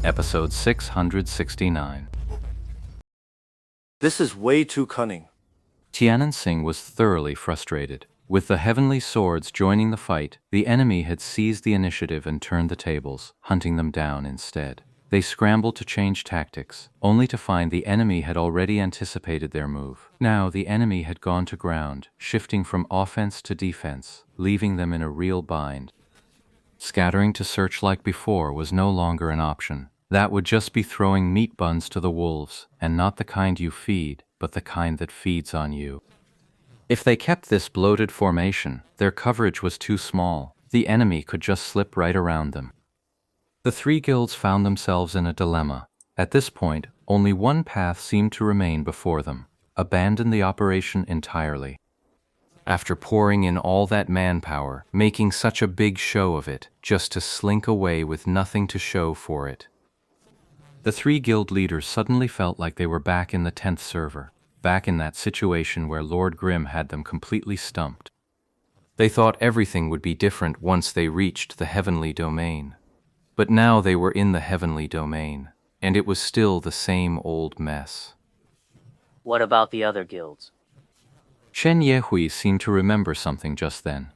Episode 669. This is way too cunning. Tianan Singh was thoroughly frustrated. With the heavenly swords joining the fight, the enemy had seized the initiative and turned the tables, hunting them down instead. They scrambled to change tactics, only to find the enemy had already anticipated their move. Now the enemy had gone to ground, shifting from offense to defense, leaving them in a real bind. Scattering to search like before was no longer an option. That would just be throwing meat buns to the wolves, and not the kind you feed, but the kind that feeds on you. If they kept this bloated formation, their coverage was too small. The enemy could just slip right around them. The three guilds found themselves in a dilemma. At this point, only one path seemed to remain before them: abandon the operation entirely. After pouring in all that manpower, making such a big show of it, just to slink away with nothing to show for it. The three guild leaders suddenly felt like they were back in the 10th server, back in that situation where Lord Grimm had them completely stumped. They thought everything would be different once they reached the heavenly domain. But now they were in the heavenly domain, and it was still the same old mess. What about the other guilds? Chen Yehui seemed to remember something just then.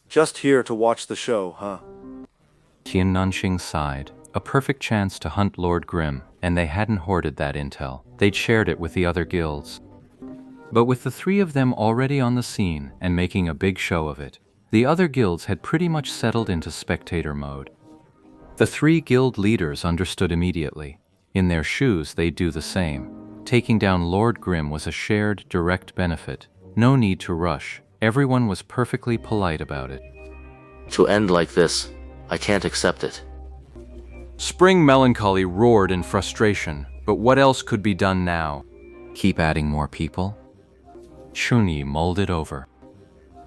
Just here to watch the show, huh? Tian Nanxing sighed. A perfect chance to hunt Lord Grimm, and they hadn't hoarded that intel. They'd shared it with the other guilds. But with the three of them already on the scene and making a big show of it, the other guilds had pretty much settled into spectator mode. The three guild leaders understood immediately. In their shoes, they'd do the same. Taking down Lord Grimm was a shared, direct benefit. No need to rush. Everyone was perfectly polite about it. To end like this, I can't accept it. Spring Melancholy roared in frustration, but what else could be done now? Keep adding more people? Chunyi mulled it over.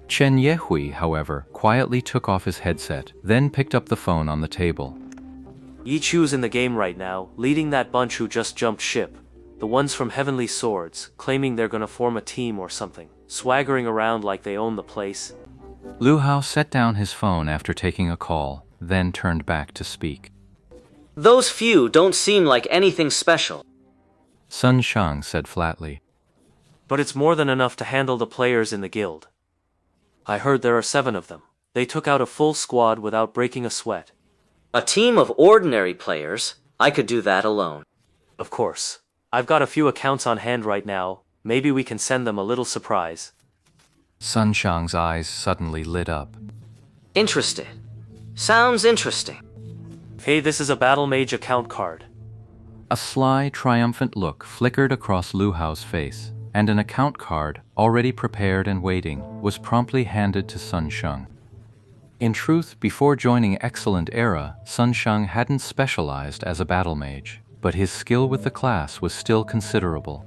Chen Yehui, however, quietly took off his headset, then picked up the phone on the table. Yichu's in the game right now, leading that bunch who just jumped ship. The ones from Heavenly Swords, claiming they're gonna form a team or something, swaggering around like they own the place. Lu Hao set down his phone after taking a call, then turned back to speak. Those few don't seem like anything special. Sun Shang said flatly. But it's more than enough to handle the players in the guild. I heard there are 7 of them. They took out a full squad without breaking a sweat. A team of ordinary players? I could do that alone. Of course. I've got a few accounts on hand right now. Maybe we can send them a little surprise. Sun Shang's eyes suddenly lit up. Interested. Sounds interesting. Hey, this is a Battle Mage account card. A sly, triumphant look flickered across Lu Hao's face, and an account card, already prepared and waiting, was promptly handed to Sun Shang. In truth, before joining Excellent Era, Sun Shang hadn't specialized as a battle mage, but his skill with the class was still considerable.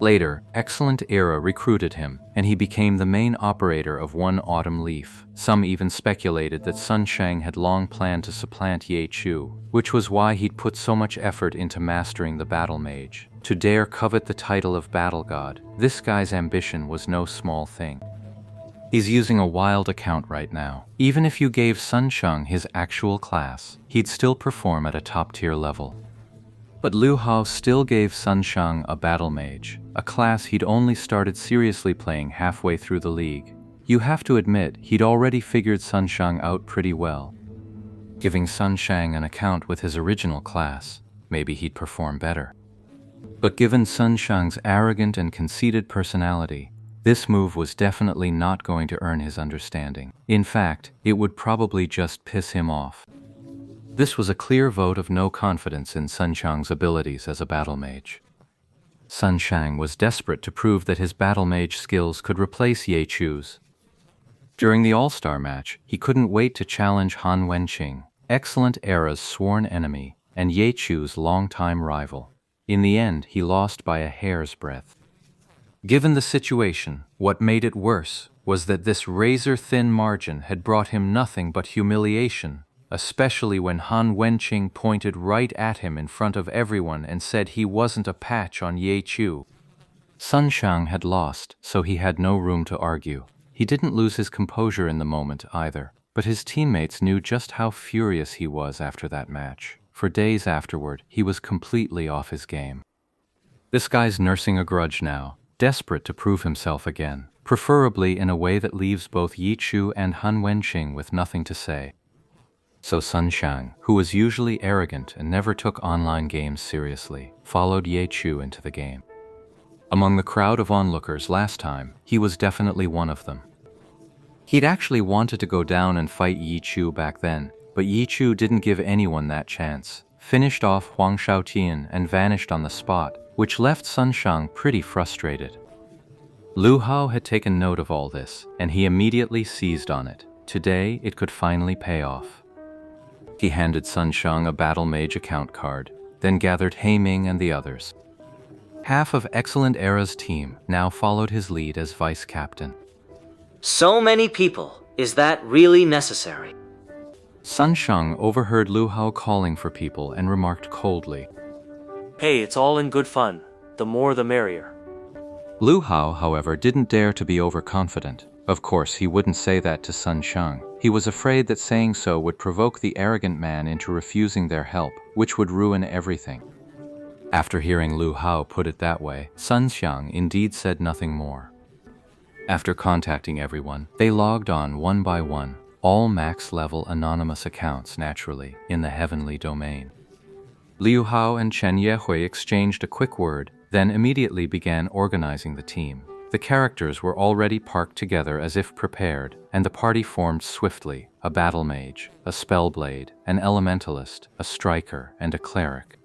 Later, Excellent Era recruited him, and he became the main operator of One Autumn Leaf. Some even speculated that Sun Shang had long planned to supplant Ye Chu, which was why he'd put so much effort into mastering the Battle Mage. To dare covet the title of Battle God, this guy's ambition was no small thing. He's using a wild account right now. Even if you gave Sun Shang his actual class, he'd still perform at a top-tier level. But Lu Hao still gave Sun Shang a Battle Mage, a class he'd only started seriously playing halfway through the league. You have to admit, he'd already figured Sun Shang out pretty well. Giving Sun Shang an account with his original class, maybe he'd perform better. But given Sun Shang's arrogant and conceited personality, this move was definitely not going to earn his understanding. In fact, it would probably just piss him off. This was a clear vote of no confidence in Sun Shang's abilities as a battle mage. Sun Shang was desperate to prove that his battle mage skills could replace Ye Chu's. During the All-Star match, he couldn't wait to challenge Han Wenqing, Excellent Era's sworn enemy, and Ye Chu's longtime rival. In the end, he lost by a hair's breadth. Given the situation, what made it worse was that this razor-thin margin had brought him nothing but humiliation, especially when Han Wenqing pointed right at him in front of everyone and said he wasn't a patch on Ye Chu. Sun Shang had lost, so he had no room to argue. He didn't lose his composure in the moment either, but his teammates knew just how furious he was after that match. for days afterward, he was completely off his game. This guy's nursing a grudge now, desperate to prove himself again, preferably in a way that leaves both Yi Chu and Han Wenqing with nothing to say. So Sun Xiang, who was usually arrogant and never took online games seriously, followed Ye Chu into the game. Among the crowd of onlookers last time, he was definitely one of them. He'd actually wanted to go down and fight Yi Chu back then, but Yi Chu didn't give anyone that chance, finished off Huang Shaotian and vanished on the spot, which left Sun Xiang pretty frustrated. Lu Hao had taken note of all this, and he immediately seized on it. Today, it could finally pay off. He handed Sun Xiang a Battle Mage account card, then gathered Ming and the others. Half of Excellent Era's team now followed his lead as vice captain. So many people. Is that really necessary? Sun Xiang overheard Lu Hao calling for people and remarked coldly. Hey, it's all in good fun. The more the merrier. Lu Hao, however, didn't dare to be overconfident. Of course, he wouldn't say that to Sun Xiang. He was afraid that saying so would provoke the arrogant man into refusing their help, which would ruin everything. After hearing Lu Hao put it that way, Sun Xiang indeed said nothing more. After contacting everyone, they logged on one by one, all max-level anonymous accounts naturally, in the heavenly domain. Liu Hao and Chen Yehui exchanged a quick word, then immediately began organizing the team. The characters were already parked together as if prepared, and the party formed swiftly: a battle mage, a spellblade, an elementalist, a striker, and a cleric.